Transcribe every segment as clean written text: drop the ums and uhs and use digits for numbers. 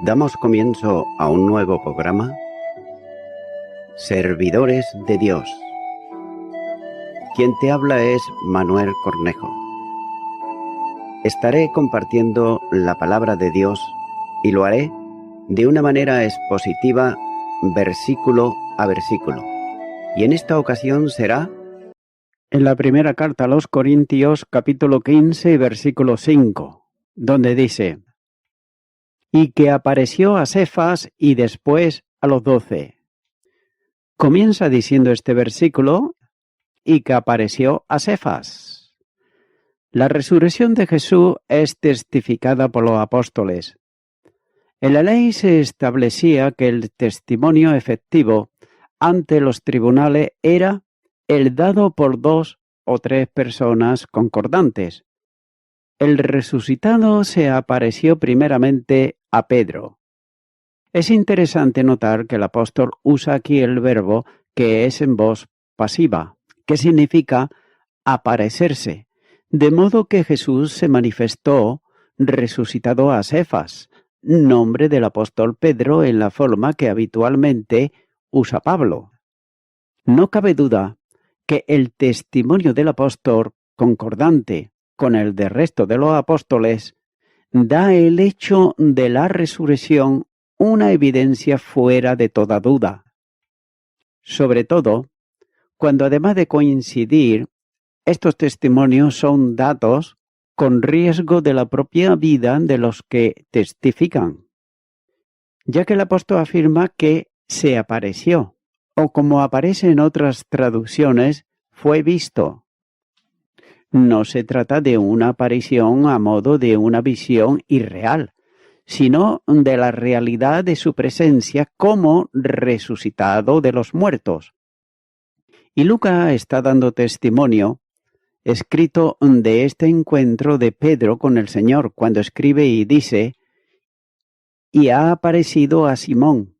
Damos comienzo a un nuevo programa, Servidores de Dios. Quien te habla es Manuel Cornejo. Estaré compartiendo la palabra de Dios y lo haré de una manera expositiva, versículo a versículo. Y en esta ocasión será en la primera carta a los Corintios, capítulo 15, versículo 5, donde dice: y que apareció a Cefas y después a los 12. Comienza diciendo este versículo, y que apareció a Cefas. La resurrección de Jesús es testificada por los apóstoles. En la ley se establecía que el testimonio efectivo ante los tribunales era el dado por 2 o 3 personas concordantes. El resucitado se apareció primeramente a Pedro. Es interesante notar que el apóstol usa aquí el verbo que es en voz pasiva, que significa aparecerse, de modo que Jesús se manifestó resucitado a Cefas, nombre del apóstol Pedro en la forma que habitualmente usa Pablo. No cabe duda que el testimonio del apóstol, concordante con el del resto de los apóstoles, da el hecho de la resurrección una evidencia fuera de toda duda. Sobre todo, cuando además de coincidir, estos testimonios son datos con riesgo de la propia vida de los que testifican, ya que el apóstol afirma que se apareció, o como aparece en otras traducciones, fue visto. No se trata de una aparición a modo de una visión irreal, sino de la realidad de su presencia como resucitado de los muertos. Y Lucas está dando testimonio escrito de este encuentro de Pedro con el Señor, cuando escribe y dice: y ha aparecido a Simón.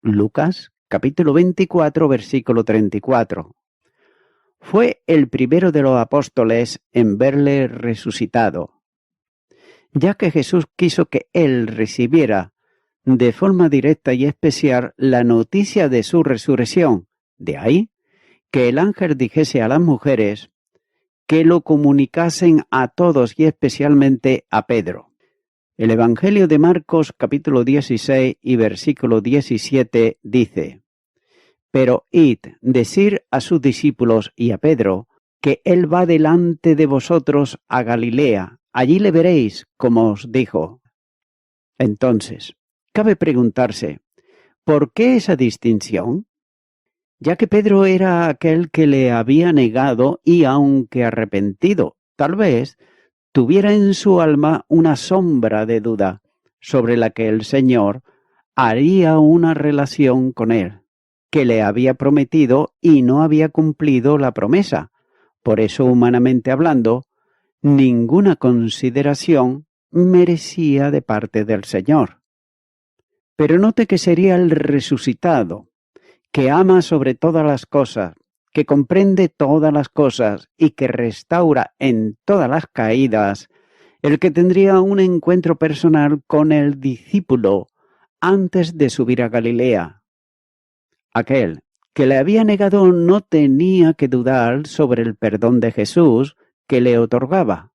Lucas, capítulo 24, versículo 34. Fue el primero de los apóstoles en verle resucitado, ya que Jesús quiso que él recibiera de forma directa y especial la noticia de su resurrección. De ahí que el ángel dijese a las mujeres que lo comunicasen a todos y especialmente a Pedro. El Evangelio de Marcos, capítulo 16 y versículo 17 dice: pero id, decir a sus discípulos y a Pedro que él va delante de vosotros a Galilea, allí le veréis, como os dijo. Entonces, cabe preguntarse, ¿por qué esa distinción? Ya que Pedro era aquel que le había negado y, aunque arrepentido, tal vez tuviera en su alma una sombra de duda sobre la que el Señor haría una relación con él, que le había prometido y no había cumplido la promesa. Por eso, humanamente hablando, ninguna consideración merecía de parte del Señor. Pero note que sería el resucitado, que ama sobre todas las cosas, que comprende todas las cosas y que restaura en todas las caídas, el que tendría un encuentro personal con el discípulo antes de subir a Galilea. Aquel que le había negado no tenía que dudar sobre el perdón de Jesús que le otorgaba.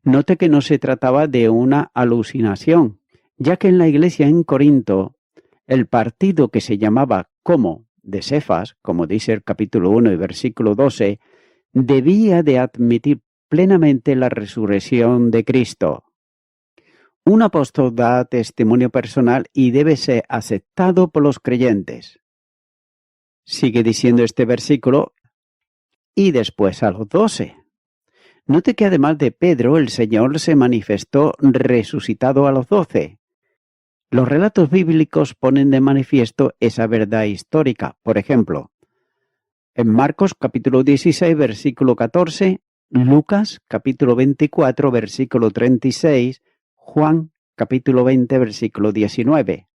Note que no se trataba de una alucinación, ya que en la iglesia en Corinto, el partido que se llamaba como de Cefas, como dice el capítulo 1 y versículo 12, debía de admitir plenamente la resurrección de Cristo. Un apóstol da testimonio personal y debe ser aceptado por los creyentes. Sigue diciendo este versículo, y después a los 12. Note que además de Pedro, el Señor se manifestó resucitado a los 12. Los relatos bíblicos ponen de manifiesto esa verdad histórica. Por ejemplo, en Marcos capítulo 16, versículo 14, Lucas capítulo 24, versículo 36, Juan capítulo 20, versículo 19.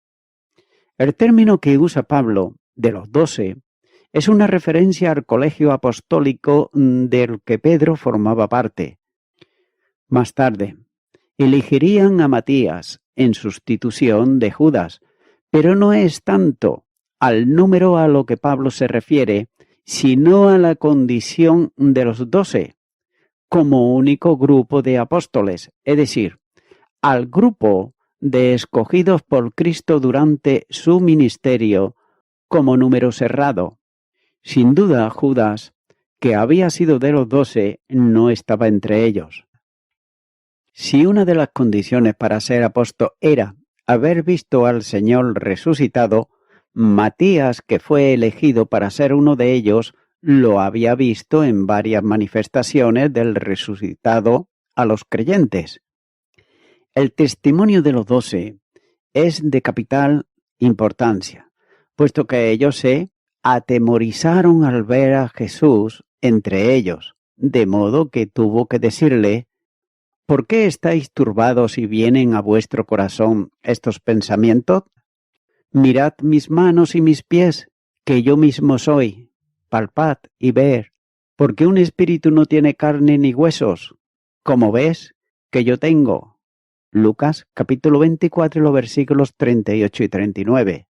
El término que usa Pablo, de los 12, es una referencia al colegio apostólico del que Pedro formaba parte. Más tarde, elegirían a Matías, en sustitución de Judas, pero no es tanto al número a lo que Pablo se refiere, sino a la condición de los 12, como único grupo de apóstoles, es decir, al grupo de escogidos por Cristo durante su ministerio como número cerrado. Sin duda, Judas, que había sido de los 12, no estaba entre ellos. Si una de las condiciones para ser apóstol era haber visto al Señor resucitado, Matías, que fue elegido para ser uno de ellos, lo había visto en varias manifestaciones del resucitado a los creyentes. El testimonio de los 12 es de capital importancia, puesto que ellos se atemorizaron al ver a Jesús entre ellos, de modo que tuvo que decirle: ¿por qué estáis turbados y vienen a vuestro corazón estos pensamientos? Mirad mis manos y mis pies, que yo mismo soy. Palpad y ved, porque un espíritu no tiene carne ni huesos, como ves que yo tengo. Lucas capítulo 24, los versículos 38 y 39.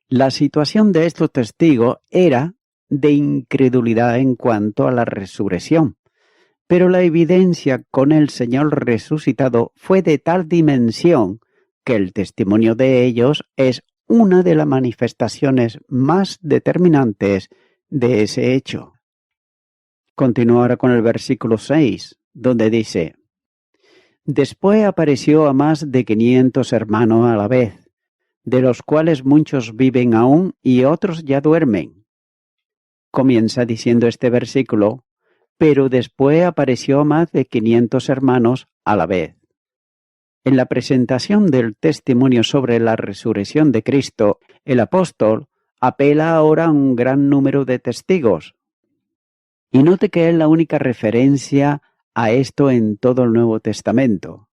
La situación de estos testigos era de incredulidad en cuanto a la resurrección, pero la evidencia con el Señor resucitado fue de tal dimensión que el testimonio de ellos es una de las manifestaciones más determinantes de ese hecho. Continúo ahora con el versículo 6, donde dice: Después apareció a más de 500 hermanos a la vez, de los cuales muchos viven aún y otros ya duermen. Comienza diciendo este versículo: pero después apareció a más de 500 hermanos a la vez. En la presentación del testimonio sobre la resurrección de Cristo, el apóstol apela ahora a un gran número de testigos. Y note que es la única referencia a esto en todo el Nuevo Testamento.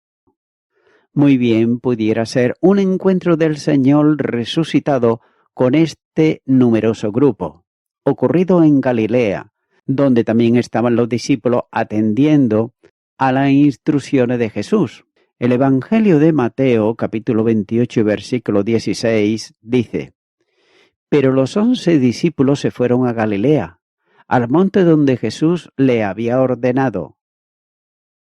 Muy bien pudiera ser un encuentro del Señor resucitado con este numeroso grupo, ocurrido en Galilea, donde también estaban los discípulos atendiendo a las instrucciones de Jesús. El Evangelio de Mateo, capítulo 28 y versículo 16, dice: Pero los 11 discípulos se fueron a Galilea, al monte donde Jesús le había ordenado.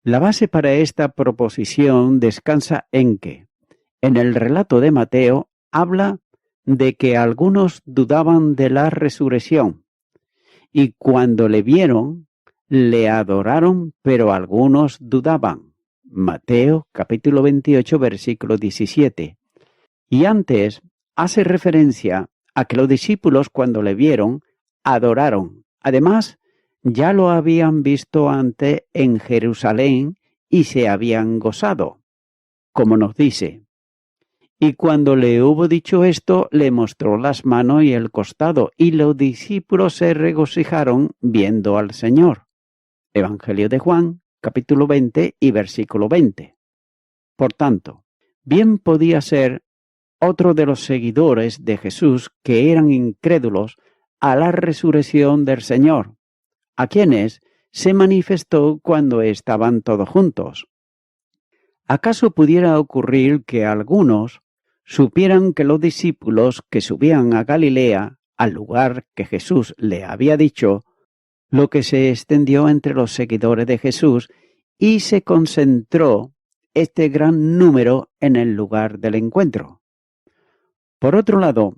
La base para esta proposición descansa en que, en el relato de Mateo, habla de que algunos dudaban de la resurrección, y cuando le vieron, le adoraron, pero algunos dudaban. Mateo capítulo 28, versículo 17. Y antes hace referencia a que los discípulos, cuando le vieron, adoraron. Además, ya lo habían visto antes en Jerusalén y se habían gozado, como nos dice. Y cuando le hubo dicho esto, le mostró las manos y el costado, y los discípulos se regocijaron viendo al Señor. Evangelio de Juan, capítulo 20 y versículo 20. Por tanto, bien podía ser otro de los seguidores de Jesús que eran incrédulos a la resurrección del Señor, a quienes se manifestó cuando estaban todos juntos. ¿Acaso pudiera ocurrir que algunos supieran que los discípulos que subían a Galilea, al lugar que Jesús le había dicho, lo que se extendió entre los seguidores de Jesús y se concentró este gran número en el lugar del encuentro? Por otro lado,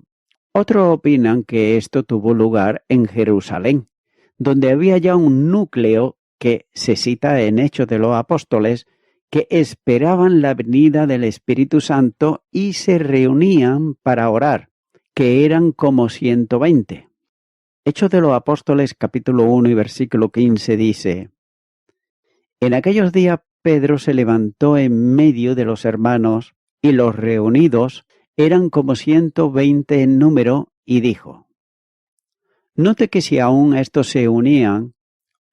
otros opinan que esto tuvo lugar en Jerusalén, donde había ya un núcleo que se cita en Hechos de los Apóstoles, que esperaban la venida del Espíritu Santo y se reunían para orar, que eran como 120. Hechos de los Apóstoles capítulo 1 y versículo 15 dice: En aquellos días Pedro se levantó en medio de los hermanos, y los reunidos eran como 120 en número, y dijo: Note que si aún estos se unían,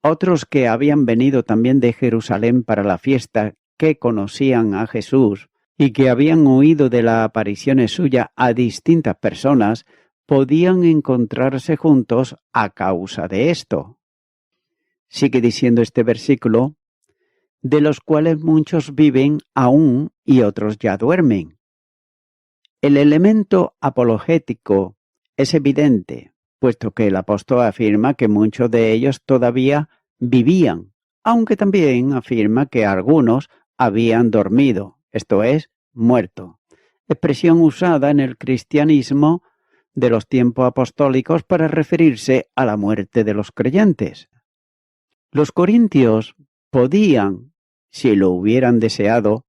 otros que habían venido también de Jerusalén para la fiesta, que conocían a Jesús y que habían oído de las apariciones suyas a distintas personas, podían encontrarse juntos a causa de esto. Sigue diciendo este versículo: de los cuales muchos viven aún y otros ya duermen. El elemento apologético es evidente, puesto que el apóstol afirma que muchos de ellos todavía vivían, aunque también afirma que algunos habían dormido, esto es, muerto, expresión usada en el cristianismo de los tiempos apostólicos para referirse a la muerte de los creyentes. Los corintios podían, si lo hubieran deseado,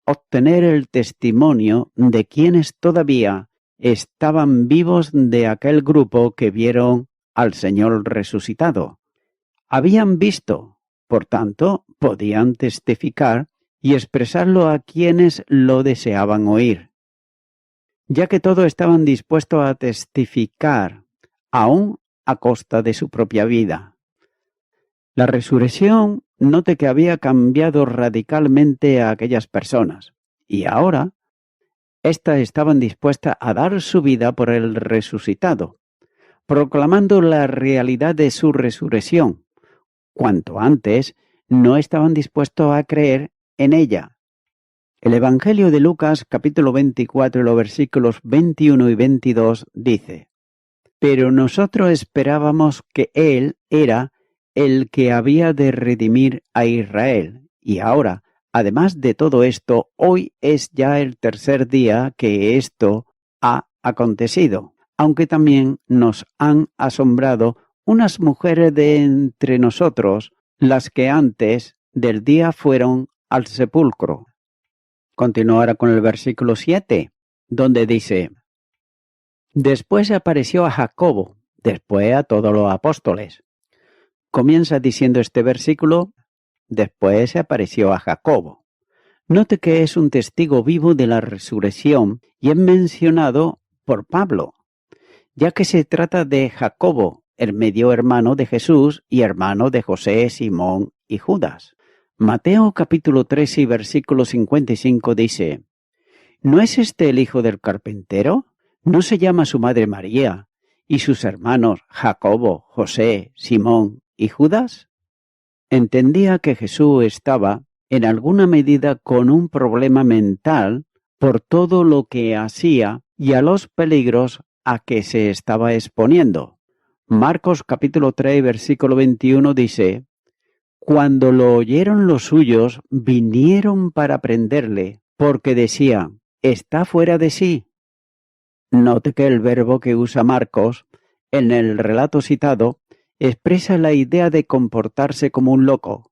obtener el testimonio de quienes todavía estaban vivos de aquel grupo que vieron al Señor resucitado. Habían visto, por tanto, podían testificar y expresarlo a quienes lo deseaban oír, ya que todos estaban dispuestos a testificar, aún a costa de su propia vida. La resurrección, note que había cambiado radicalmente a aquellas personas, y ahora éstas estaban dispuestas a dar su vida por el resucitado, proclamando la realidad de su resurrección, cuanto antes no estaban dispuestos a creer en ella. El Evangelio de Lucas, capítulo 24, los versículos 21 y 22, dice: Pero nosotros esperábamos que Él era el que había de redimir a Israel, y ahora, además de todo esto, hoy es ya el tercer día que esto ha acontecido, aunque también nos han asombrado unas mujeres de entre nosotros, las que antes del día fueron al sepulcro. Continúa ahora con el versículo 7, donde dice: Después apareció a Jacobo, después a todos los apóstoles. Comienza diciendo este versículo: después se apareció a Jacobo. Note que es un testigo vivo de la resurrección y es mencionado por Pablo, ya que se trata de Jacobo, el medio hermano de Jesús y hermano de José, Simón y Judas. Mateo capítulo 13 y versículo 55 dice: ¿No es este el hijo del carpintero? ¿No se llama su madre María y sus hermanos Jacobo, José, Simón y Judas? Entendía que Jesús estaba en alguna medida con un problema mental por todo lo que hacía y a los peligros a que se estaba exponiendo. Marcos capítulo 3 versículo 21 dice: Cuando lo oyeron los suyos, vinieron para prenderle, porque decían: está fuera de sí. Note que el verbo que usa Marcos en el relato citado expresa la idea de comportarse como un loco.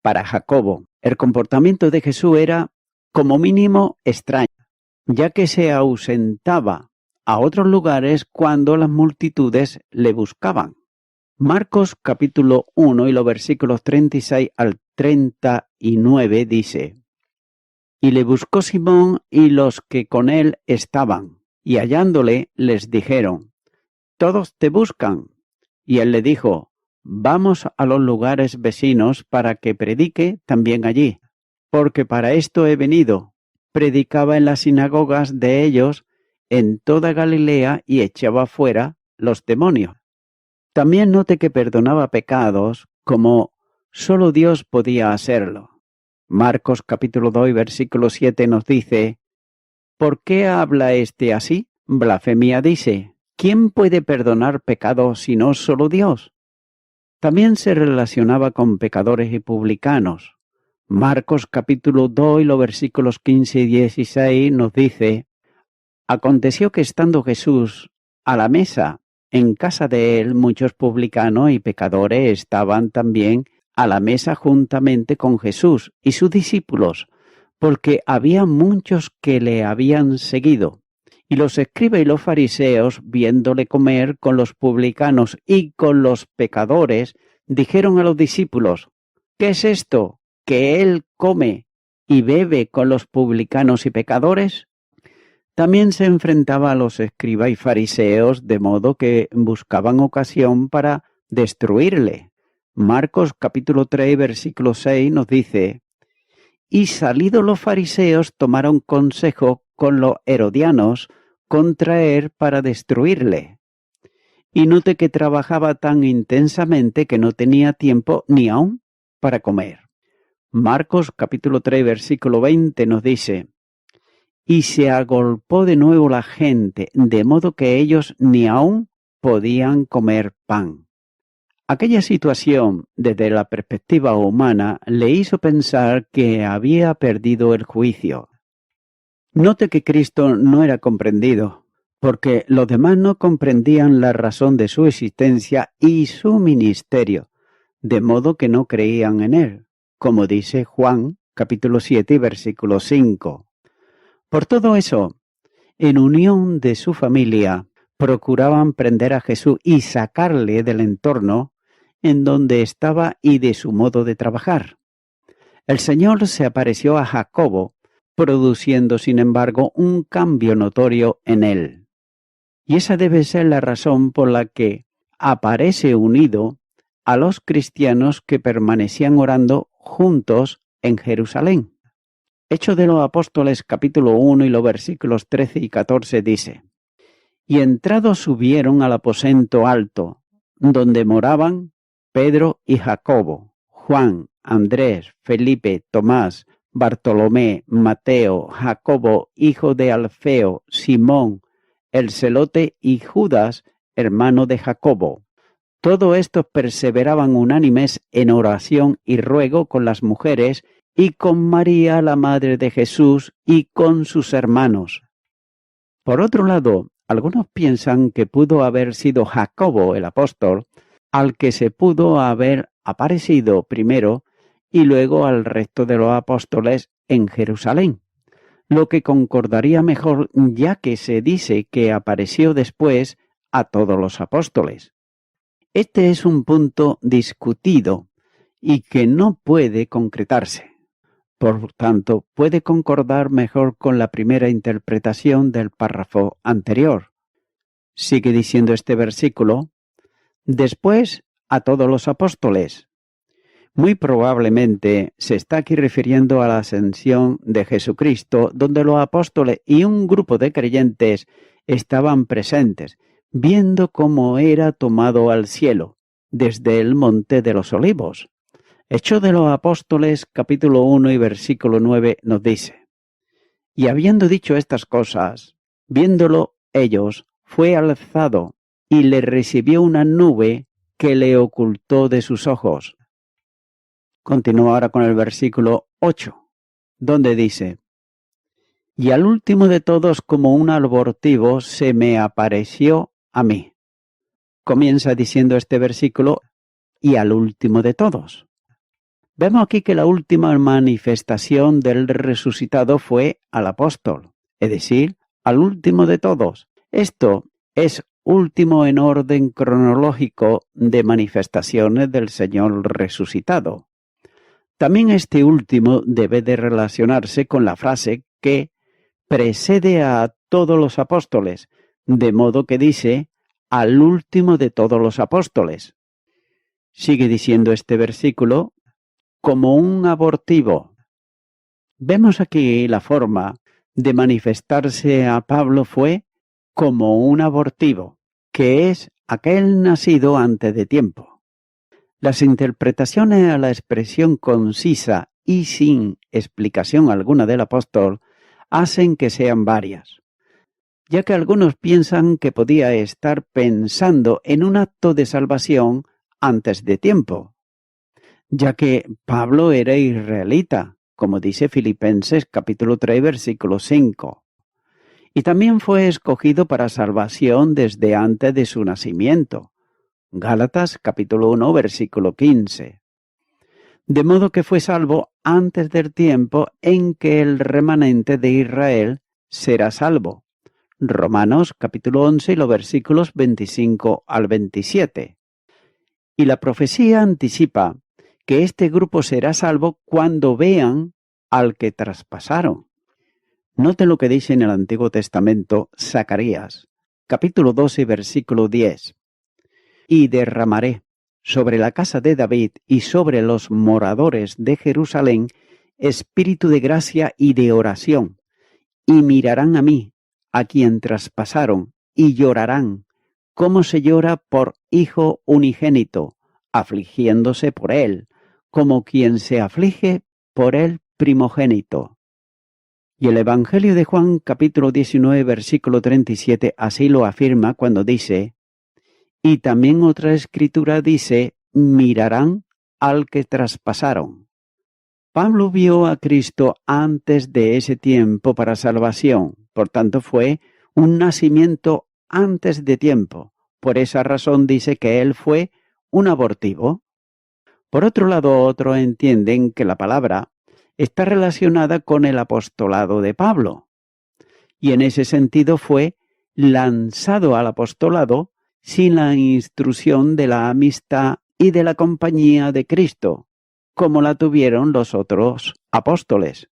Para Jacobo, el comportamiento de Jesús era, como mínimo, extraño, ya que se ausentaba a otros lugares cuando las multitudes le buscaban. Marcos capítulo 1 y los versículos 36 al 39 dice: Y le buscó Simón y los que con él estaban, y hallándole les dijeron: todos te buscan. Y él le dijo: vamos a los lugares vecinos para que predique también allí, porque para esto he venido. Predicaba en las sinagogas de ellos en toda Galilea y echaba fuera los demonios. También note que perdonaba pecados como solo Dios podía hacerlo. Marcos capítulo 2 versículo 7 nos dice: ¿por qué habla este así? Blasfemia dice: ¿quién puede perdonar pecados sino solo Dios? También se relacionaba con pecadores y publicanos. Marcos capítulo 2 y los versículos 15 y 16 nos dice: aconteció que estando Jesús a la mesa en casa de él, muchos publicanos y pecadores estaban también a la mesa juntamente con Jesús y sus discípulos, porque había muchos que le habían seguido. Y los escribas y los fariseos, viéndole comer con los publicanos y con los pecadores, dijeron a los discípulos: ¿qué es esto, que él come y bebe con los publicanos y pecadores? También se enfrentaba a los escribas y fariseos, de modo que buscaban ocasión para destruirle. Marcos capítulo 3, versículo 6 nos dice: y salidos los fariseos tomaron consejo con los herodianos contra él para destruirle. Y note que trabajaba tan intensamente que no tenía tiempo ni aún para comer. Marcos capítulo 3 versículo 20 nos dice: y se agolpó de nuevo la gente, de modo que ellos ni aún podían comer pan. Aquella situación, desde la perspectiva humana, le hizo pensar que había perdido el juicio. Note que Cristo no era comprendido, porque los demás no comprendían la razón de su existencia y su ministerio, de modo que no creían en él, como dice Juan capítulo 7 versículo 5. Por todo eso, en unión de su familia, procuraban prender a Jesús y sacarle del entorno en donde estaba y de su modo de trabajar. El Señor se apareció a Jacobo, produciendo, sin embargo, un cambio notorio en él. Y esa debe ser la razón por la que aparece unido a los cristianos que permanecían orando juntos en Jerusalén. Hechos de los Apóstoles capítulo 1 y los versículos 13 y 14 dice: y entrados subieron al aposento alto, donde moraban Pedro y Jacobo, Juan, Andrés, Felipe, Tomás, Bartolomé, Mateo, Jacobo, hijo de Alfeo, Simón, el celote, y Judas, hermano de Jacobo. Todos estos perseveraban unánimes en oración y ruego con las mujeres y con María, la madre de Jesús, y con sus hermanos. Por otro lado, algunos piensan que pudo haber sido Jacobo el apóstol al que se pudo haber aparecido primero y luego al resto de los apóstoles en Jerusalén, lo que concordaría mejor ya que se dice que apareció después a todos los apóstoles. Este es un punto discutido y que no puede concretarse. Por tanto, puede concordar mejor con la primera interpretación del párrafo anterior. Sigue diciendo este versículo: después a todos los apóstoles. Muy probablemente se está aquí refiriendo a la ascensión de Jesucristo, donde los apóstoles y un grupo de creyentes estaban presentes, viendo cómo era tomado al cielo, desde el Monte de los Olivos. Hechos de los Apóstoles, capítulo 1 y versículo 9, nos dice: y habiendo dicho estas cosas, viéndolo ellos, fue alzado, y le recibió una nube que le ocultó de sus ojos. Continúa ahora con el versículo 8, donde dice: y al último de todos, como un abortivo, se me apareció a mí. Comienza diciendo este versículo: y al último de todos. Vemos aquí que la última manifestación del resucitado fue al apóstol, es decir, al último de todos. Esto es último en orden cronológico de manifestaciones del Señor resucitado. También este último debe de relacionarse con la frase que precede a todos los apóstoles, de modo que dice al último de todos los apóstoles. Sigue diciendo este versículo: como un abortivo. Vemos aquí la forma de manifestarse a Pablo fue como un abortivo, que es aquel nacido antes de tiempo. Las interpretaciones a la expresión concisa y sin explicación alguna del apóstol hacen que sean varias, ya que algunos piensan que podía estar pensando en un acto de salvación antes de tiempo, ya que Pablo era israelita, como dice Filipenses capítulo 3 versículo 5, y también fue escogido para salvación desde antes de su nacimiento, Gálatas capítulo 1 versículo 15, de modo que fue salvo antes del tiempo en que el remanente de Israel será salvo, Romanos capítulo 11 y los versículos 25 al 27, y la profecía anticipa que este grupo será salvo cuando vean al que traspasaron. Note lo que dice en el Antiguo Testamento Zacarías, capítulo 12, versículo 10. Y derramaré sobre la casa de David y sobre los moradores de Jerusalén espíritu de gracia y de oración, y mirarán a mí, a quien traspasaron, y llorarán, como se llora por hijo unigénito, afligiéndose por él, como quien se aflige por el primogénito. Y el Evangelio de Juan, capítulo 19, versículo 37, así lo afirma cuando dice: y también otra escritura dice: mirarán al que traspasaron. Pablo vio a Cristo antes de ese tiempo para salvación, por tanto fue un nacimiento antes de tiempo. Por esa razón dice que él fue un abortivo. Por otro lado, otros entienden que la palabra está relacionada con el apostolado de Pablo, y en ese sentido fue lanzado al apostolado sin la instrucción de la amistad y de la compañía de Cristo, como la tuvieron los otros apóstoles.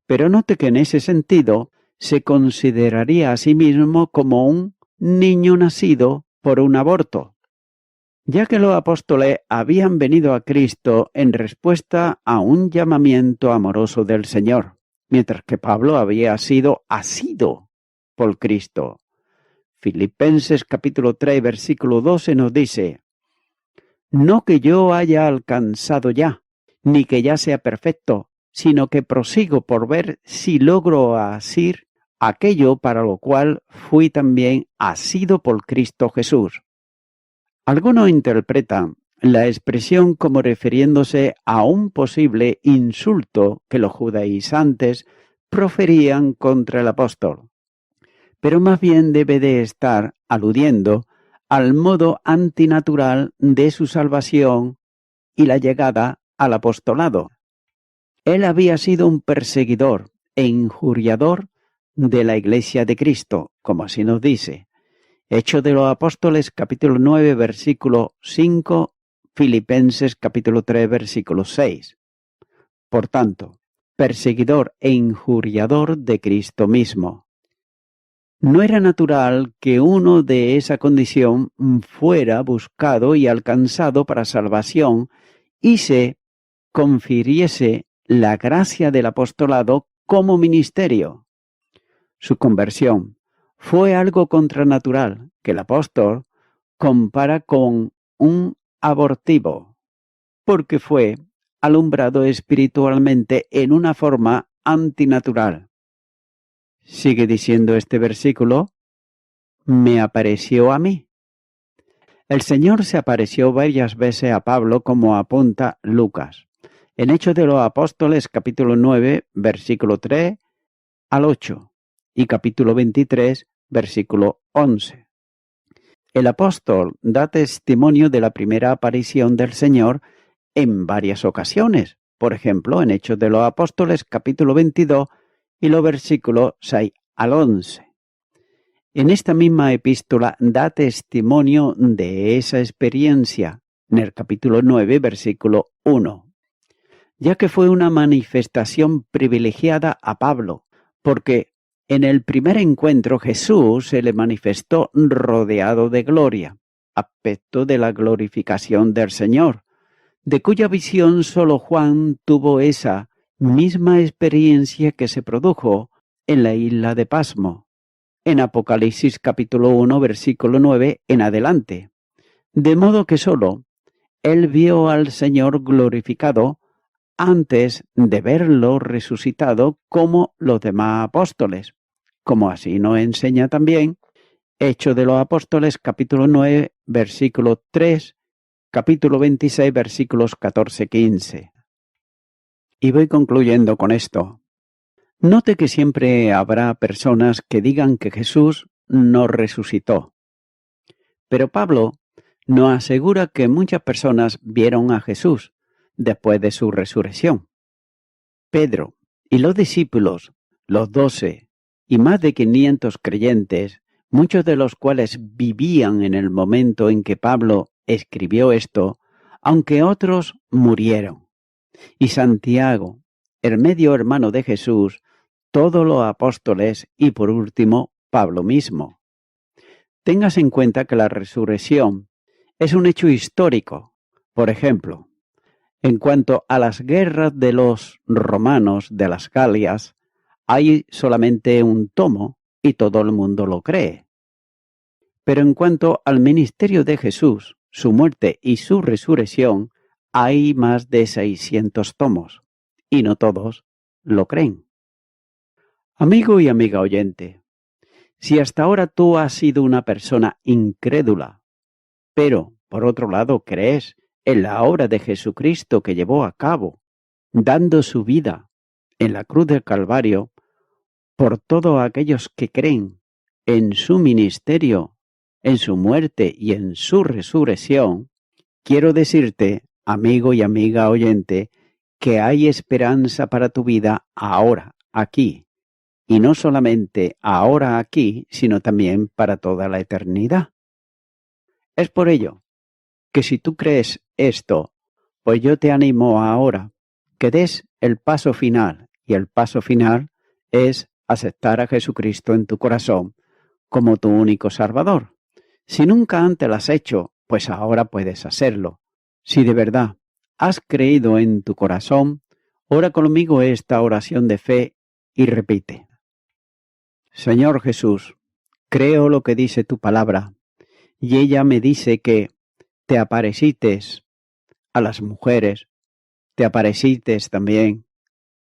Pero note que en ese sentido se consideraría a sí mismo como un niño nacido por un aborto, ya que los apóstoles habían venido a Cristo en respuesta a un llamamiento amoroso del Señor, mientras que Pablo había sido asido por Cristo. Filipenses capítulo 3, versículo 12 nos dice: no que yo haya alcanzado ya, ni que ya sea perfecto, sino que prosigo por ver si logro asir aquello para lo cual fui también asido por Cristo Jesús. Algunos interpretan la expresión como refiriéndose a un posible insulto que los judaizantes proferían contra el apóstol, pero más bien debe de estar aludiendo al modo antinatural de su salvación y la llegada al apostolado. Él había sido un perseguidor e injuriador de la Iglesia de Cristo, como así nos dice Hechos de los Apóstoles, capítulo 9, versículo 5, Filipenses, capítulo 3, versículo 6. Por tanto, perseguidor e injuriador de Cristo mismo. No era natural que uno de esa condición fuera buscado y alcanzado para salvación y se confiriese la gracia del apostolado como ministerio. Su conversión fue algo contranatural que el apóstol compara con un abortivo, porque fue alumbrado espiritualmente en una forma antinatural. Sigue diciendo este versículo: me apareció a mí. El Señor se apareció varias veces a Pablo, como apunta Lucas. En Hechos de los Apóstoles, capítulo 9, versículo 3 al 8, y capítulo 23, versículo 11. El apóstol da testimonio de la primera aparición del Señor en varias ocasiones. Por ejemplo, en Hechos de los Apóstoles, capítulo 22, y los versículos 6 al 11. En esta misma epístola da testimonio de esa experiencia, en el capítulo 9, versículo 1, ya que fue una manifestación privilegiada a Pablo, porque en el primer encuentro Jesús se le manifestó rodeado de gloria, aspecto de la glorificación del Señor, de cuya visión solo Juan tuvo esa misma experiencia que se produjo en la isla de Pasmo, en Apocalipsis capítulo 1, versículo 9 en adelante. De modo que solo él vio al Señor glorificado antes de verlo resucitado como los demás apóstoles, como así nos enseña también Hechos de los Apóstoles capítulo 9, versículo 3, capítulo 26, versículos 14-15. Y voy concluyendo con esto. Note que siempre habrá personas que digan que Jesús no resucitó. Pero Pablo nos asegura que muchas personas vieron a Jesús después de su resurrección. Pedro y los discípulos, los 12, y más de 500 creyentes, muchos de los cuales vivían en el momento en que Pablo escribió esto, aunque otros murieron. Y Santiago, el medio hermano de Jesús, todos los apóstoles y por último Pablo mismo. Tengas en cuenta que la resurrección es un hecho histórico. Por ejemplo, en cuanto a las guerras de los romanos de las Galias, hay solamente un tomo y todo el mundo lo cree. Pero en cuanto al ministerio de Jesús, su muerte y su resurrección, hay más de 600 tomos. y no todos lo creen. Amigo y amiga oyente, si hasta ahora tú has sido una persona incrédula, pero por otro lado crees en la obra de Jesucristo que llevó a cabo, dando su vida en la cruz del Calvario, por todos aquellos que creen en su ministerio, en su muerte y en su resurrección, quiero decirte, amigo y amiga oyente, que hay esperanza para tu vida ahora, aquí, y no solamente ahora aquí, sino también para toda la eternidad. Es por ello que si tú crees esto, pues yo te animo ahora que des el paso final, y el paso final es aceptar a Jesucristo en tu corazón como tu único Salvador. Si nunca antes lo has hecho, pues ahora puedes hacerlo. Si de verdad has creído en tu corazón, ora conmigo esta oración de fe y repite: Señor Jesús, creo lo que dice tu palabra, y ella me dice que te aparecites a las mujeres, te aparecites también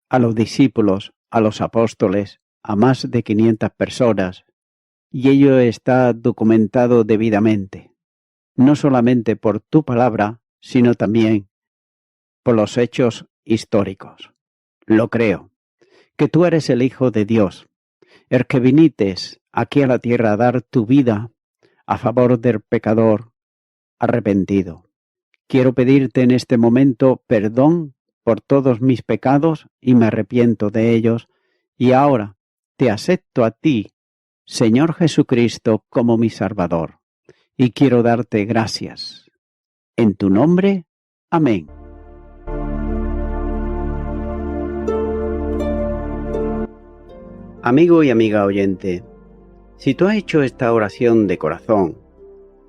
a los discípulos, a los apóstoles, a más de 500 personas, y ello está documentado debidamente, no solamente por tu palabra, sino también por los hechos históricos. Lo creo, que tú eres el Hijo de Dios, el que vinites aquí a la tierra a dar tu vida a favor del pecador arrepentido. Quiero pedirte en este momento perdón por todos mis pecados y me arrepiento de ellos, y ahora te acepto a ti, Señor Jesucristo, como mi Salvador, y quiero darte gracias. En tu nombre, amén. Amigo y amiga oyente, si tú has hecho esta oración de corazón,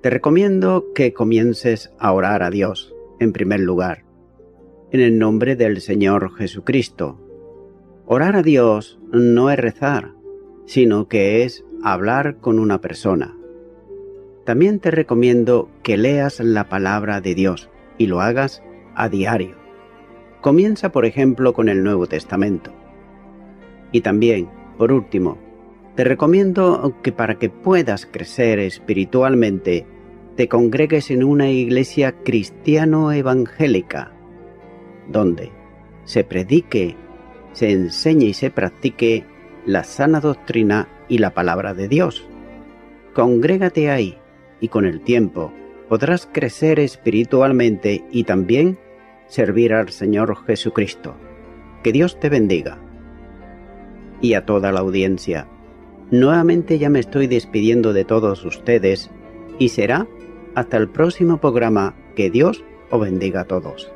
te recomiendo que comiences a orar a Dios, en primer lugar, en el nombre del Señor Jesucristo. Orar a Dios no es rezar, sino que es hablar con una persona. También te recomiendo que leas la palabra de Dios y lo hagas a diario. Comienza, por ejemplo, con el Nuevo Testamento. Y también, por último, te recomiendo que para que puedas crecer espiritualmente, te congregues en una iglesia cristiano-evangélica, donde se predique, se enseñe y se practique la sana doctrina y la palabra de Dios. Congrégate ahí y con el tiempo podrás crecer espiritualmente y también servir al Señor Jesucristo. Que Dios te bendiga. Y a toda la audiencia, nuevamente ya me estoy despidiendo de todos ustedes y será hasta el próximo programa. Que Dios os bendiga a todos.